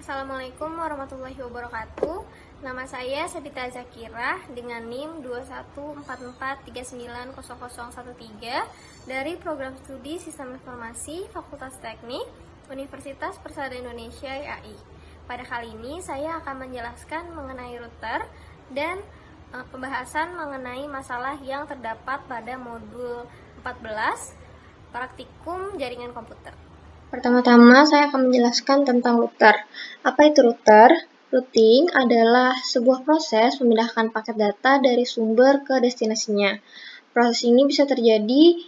Assalamualaikum warahmatullahi wabarakatuh. Nama saya Sabita Zakirah dengan NIM 21443900013 dari Program Studi Sistem Informasi Fakultas Teknik Universitas Persada Indonesia IAI. Pada kali ini saya akan menjelaskan mengenai router dan pembahasan mengenai masalah yang terdapat pada modul 14 praktikum jaringan komputer. Pertama-tama saya akan menjelaskan tentang router. Apa itu router? Routing adalah sebuah proses memindahkan paket data dari sumber ke destinasinya. Proses ini bisa terjadi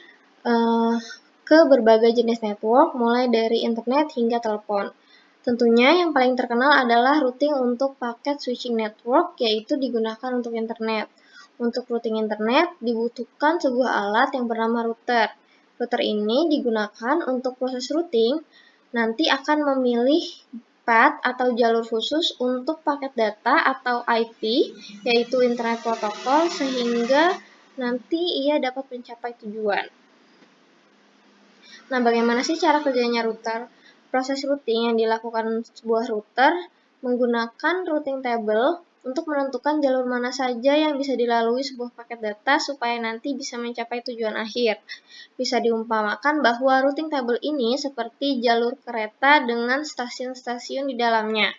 ke berbagai jenis network, mulai dari internet hingga telepon. Tentunya yang paling terkenal adalah routing untuk paket switching network, yaitu digunakan untuk internet. Untuk routing internet dibutuhkan sebuah alat yang bernama router. Router ini digunakan untuk proses routing, nanti akan memilih path atau jalur khusus untuk paket data atau IP, yaitu Internet Protocol, sehingga nanti ia dapat mencapai tujuan. Nah, bagaimana sih cara kerjanya router? Proses routing yang dilakukan sebuah router menggunakan routing table untuk menentukan jalur mana saja yang bisa dilalui sebuah paket data supaya nanti bisa mencapai tujuan akhir. Bisa diumpamakan bahwa routing table ini seperti jalur kereta dengan stasiun-stasiun di dalamnya.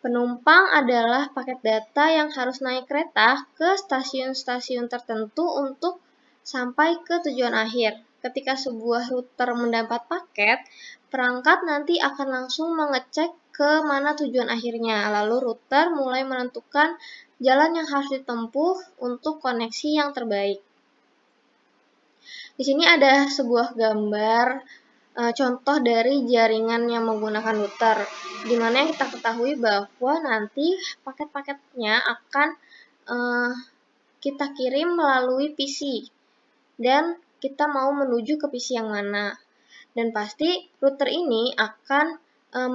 Penumpang adalah paket data yang harus naik kereta ke stasiun-stasiun tertentu untuk sampai ke tujuan akhir. Ketika sebuah router mendapat paket, perangkat nanti akan langsung mengecek ke mana tujuan akhirnya. Lalu router mulai menentukan jalan yang harus ditempuh untuk koneksi yang terbaik. Di sini ada sebuah gambar contoh dari jaringan yang menggunakan router, di mana kita ketahui bahwa nanti paket-paketnya akan kita kirim melalui PC, dan kita mau menuju ke PC yang mana. Dan pasti router ini akan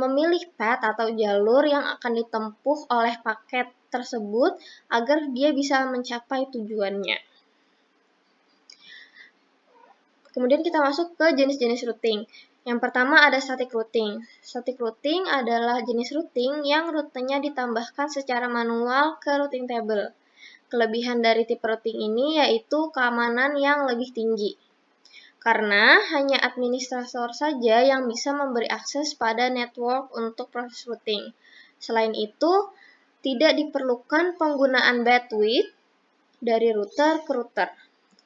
memilih path atau jalur yang akan ditempuh oleh paket tersebut agar dia bisa mencapai tujuannya. Kemudian kita masuk ke jenis-jenis routing. Yang pertama ada static routing. Static routing adalah jenis routing yang rutenya ditambahkan secara manual ke routing table. Kelebihan dari tipe routing ini yaitu keamanan yang lebih tinggi, karena hanya administrator saja yang bisa memberi akses pada network untuk proses routing. Selain itu, tidak diperlukan penggunaan bandwidth dari router ke router.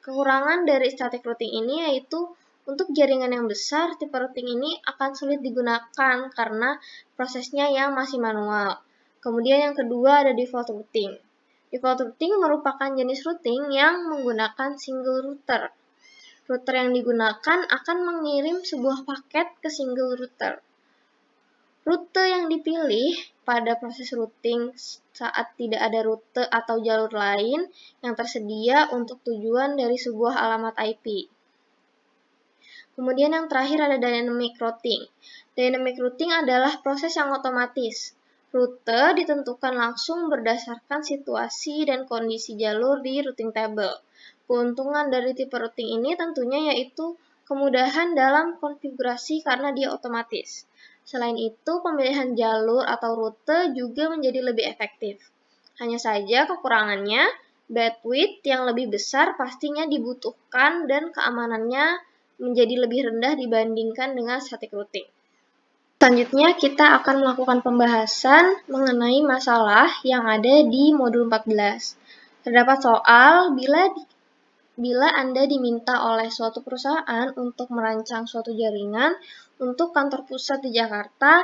Kekurangan dari static routing ini yaitu untuk jaringan yang besar, tipe routing ini akan sulit digunakan karena prosesnya yang masih manual. Kemudian yang kedua ada default routing. Default routing merupakan jenis routing yang menggunakan single router. Router yang digunakan akan mengirim sebuah paket ke single router. Rute yang dipilih pada proses routing saat tidak ada rute atau jalur lain yang tersedia untuk tujuan dari sebuah alamat IP. Kemudian yang terakhir ada dynamic routing. Dynamic routing adalah proses yang otomatis. Rute ditentukan langsung berdasarkan situasi dan kondisi jalur di routing table. Keuntungan dari tipe routing ini tentunya yaitu kemudahan dalam konfigurasi karena dia otomatis. Selain itu, pemilihan jalur atau rute juga menjadi lebih efektif. Hanya saja kekurangannya, bandwidth yang lebih besar pastinya dibutuhkan dan keamanannya menjadi lebih rendah dibandingkan dengan static routing. Selanjutnya kita akan melakukan pembahasan mengenai masalah yang ada di modul 14. Terdapat soal bila Anda diminta oleh suatu perusahaan untuk merancang suatu jaringan untuk kantor pusat di Jakarta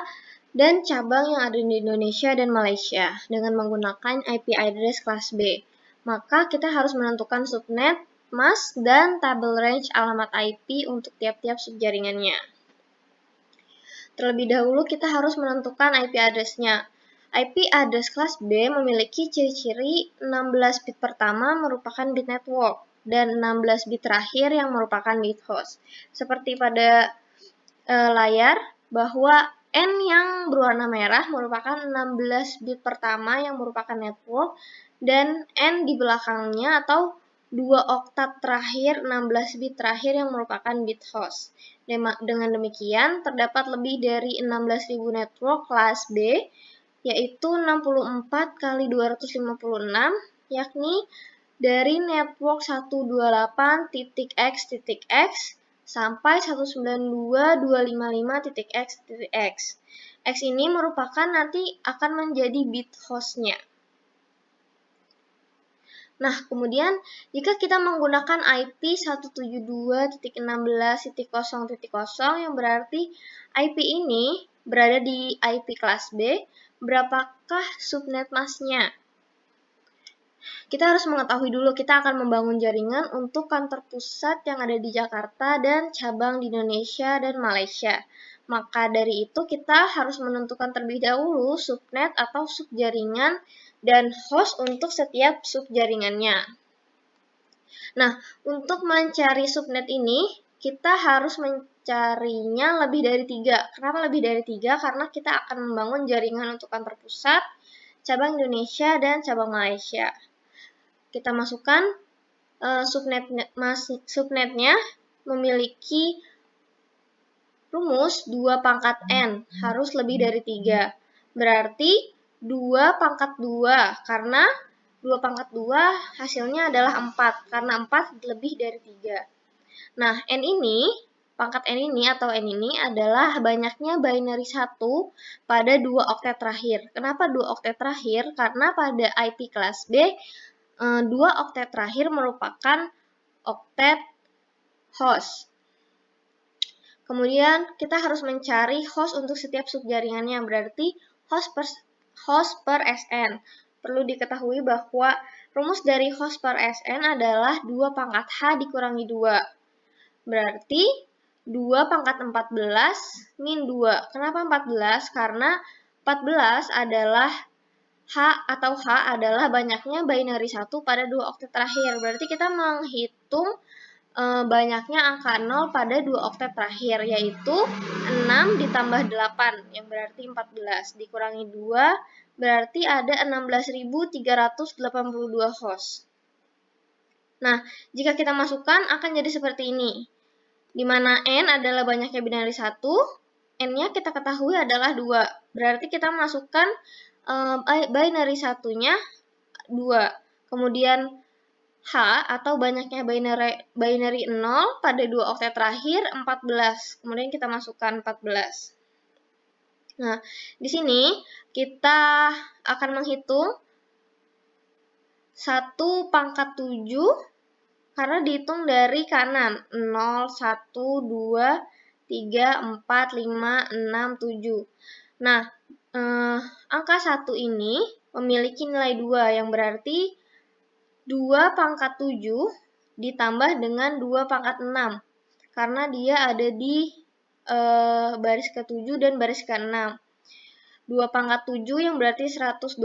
dan cabang yang ada di Indonesia dan Malaysia dengan menggunakan IP address kelas B. Maka kita harus menentukan subnet, mask, dan table range alamat IP untuk tiap-tiap subjaringannya. Terlebih dahulu kita harus menentukan IP address-nya. IP address kelas B memiliki ciri-ciri 16 bit pertama merupakan bit network dan 16 bit terakhir yang merupakan bit host. Seperti pada layar, bahwa N yang berwarna merah merupakan 16 bit pertama yang merupakan network dan N di belakangnya atau 2 oktat terakhir 16 bit terakhir yang merupakan bit host. Dengan demikian, terdapat lebih dari 16.000 network kelas B, yaitu 64 kali 256, yakni dari network 128.x.x sampai 192.255.x.x. X ini merupakan nanti akan menjadi bit hostnya. Nah, kemudian jika kita menggunakan IP 172.16.0.0 yang berarti IP ini berada di IP kelas B, berapakah subnet masknya? Kita harus mengetahui dulu kita akan membangun jaringan untuk kantor pusat yang ada di Jakarta dan cabang di Indonesia dan Malaysia. Maka dari itu kita harus menentukan terlebih dahulu subnet atau subjaringan dan host untuk setiap subjaringannya. Nah, untuk mencari subnet ini, kita harus mencarinya lebih dari 3. Kenapa lebih dari 3? Karena kita akan membangun jaringan untuk kantor pusat, cabang Indonesia, dan cabang Malaysia. Kita masukkan subnetnya memiliki rumus 2 pangkat N, harus lebih dari 3. Berarti 2 pangkat 2, karena 2 pangkat 2 hasilnya adalah 4, karena 4 lebih dari 3. Nah, N ini, pangkat N ini atau N ini adalah banyaknya binary 1 pada 2 oktet terakhir. Kenapa 2 oktet terakhir? Karena pada IP kelas B, 2 oktet terakhir merupakan oktet host. Kemudian kita harus mencari host untuk setiap subjaringannya, berarti host per SN. Perlu diketahui bahwa rumus dari host per SN adalah 2 pangkat H dikurangi 2. Berarti 2 pangkat 14 min 2. Kenapa 14? Karena 14 adalah H adalah banyaknya binary 1 pada 2 oktet terakhir. Berarti kita menghitung banyaknya angka 0 pada 2 oktet terakhir, yaitu 6 ditambah 8, yang berarti 14, dikurangi 2, berarti ada 16.382 host. Nah, jika kita masukkan akan jadi seperti ini, di mana N adalah banyaknya binary 1, N-nya kita ketahui adalah 2, berarti kita masukkan binary 1-nya 2, kemudian H atau banyaknya binary 0 pada 2 oktet terakhir 14. Kemudian kita masukkan 14. Nah, di sini kita akan menghitung 1 pangkat 7 karena dihitung dari kanan 0, 1, 2, 3, 4, 5, 6, 7. Nah, angka 1 ini memiliki nilai 2 yang berarti 2 pangkat 7 ditambah dengan 2 pangkat 6, karena dia ada di baris ke-7 dan baris ke-6. 2 pangkat 7 yang berarti 128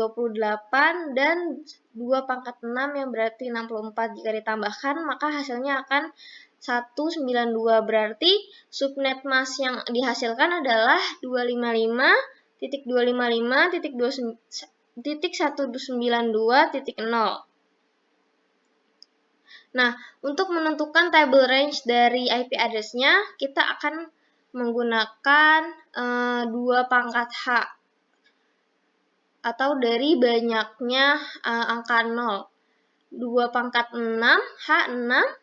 dan 2 pangkat 6 yang berarti 64. Jika ditambahkan, maka hasilnya akan 192. Berarti subnet mask yang dihasilkan adalah 255.255.192.0. Nah, untuk menentukan table range dari IP address-nya, kita akan menggunakan 2 pangkat H atau dari banyaknya angka 0. 2 pangkat 6, H6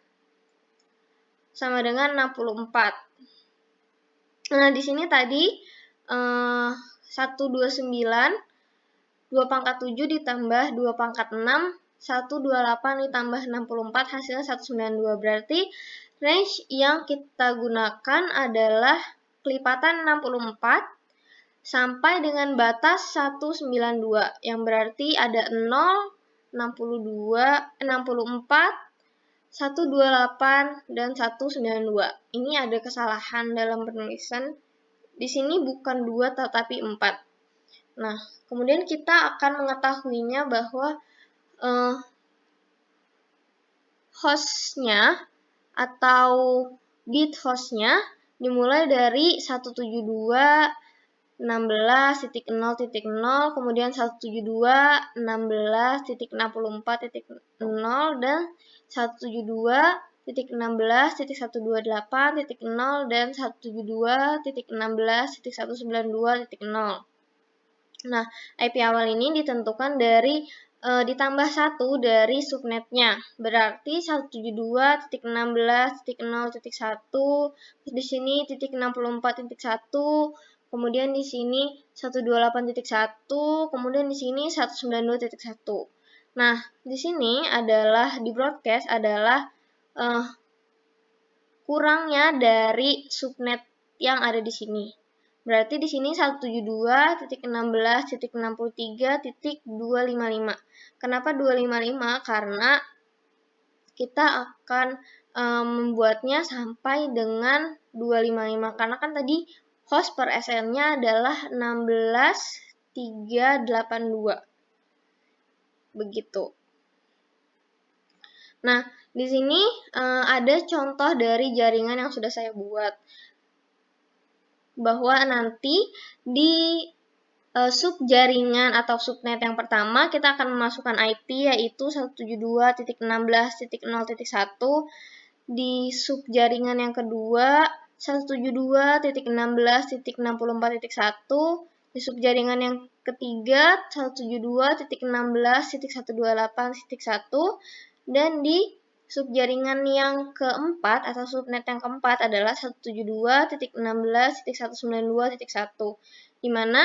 sama dengan 64. Nah, di sini tadi 129, 2 pangkat 7 ditambah 2 pangkat 6, 128 ditambah 64 hasilnya 192. Berarti range yang kita gunakan adalah kelipatan 64 sampai dengan batas 192, yang berarti ada 0, 62, 64, 128 dan 192. Ini ada kesalahan dalam penulisan. Di sini bukan 2 tetapi 4. Nah, kemudian kita akan mengetahuinya bahwa hostnya atau bit hostnya dimulai dari 172 16.0.0, kemudian 172, 16.64.0, dan 172.16.128.0 dan 172.16.192.0. Nah, IP awal ini ditentukan dari ditambah 1 dari subnetnya. Berarti 172.16.0.1, di sini titik 64.1, kemudian di sini 128.1, kemudian di sini 192.1. Nah, di sini adalah di broadcast adalah kurangnya dari subnet yang ada di sini. Berarti di sini 172.16.63.255. Kenapa 255? Karena kita akan membuatnya sampai dengan 255. Karena kan tadi host per SN-nya adalah 16.382. Begitu. Nah, di sini ada contoh dari jaringan yang sudah saya buat. Bahwa nanti di subjaringan atau subnet yang pertama kita akan memasukkan IP yaitu 172.16.0.1, di subjaringan yang kedua 172.16.64.1, di subjaringan yang ketiga 172.16.128.1, dan di subjaringan yang keempat atau subnet yang keempat adalah 172.16.192.1, di mana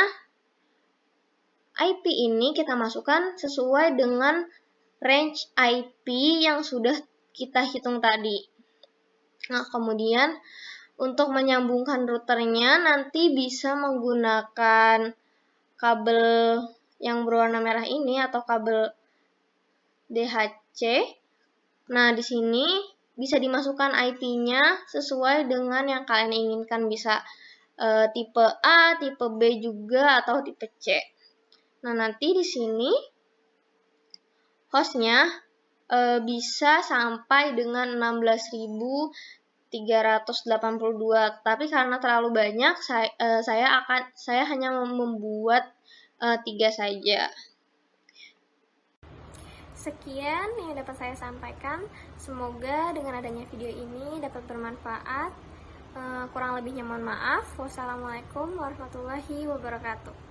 IP ini kita masukkan sesuai dengan range IP yang sudah kita hitung tadi. Nah, kemudian untuk menyambungkan routernya nanti bisa menggunakan kabel yang berwarna merah ini atau kabel DHC. Nah, di sini bisa dimasukkan IP-nya sesuai dengan yang kalian inginkan, bisa tipe A, tipe B juga, atau tipe C. Nah, nanti di sini hostnya bisa sampai dengan 16.382, tapi karena terlalu banyak, saya hanya membuat 3 saja. Sekian yang dapat saya sampaikan. Semoga dengan adanya video ini dapat bermanfaat. Kurang lebihnya mohon maaf. Wassalamualaikum warahmatullahi wabarakatuh.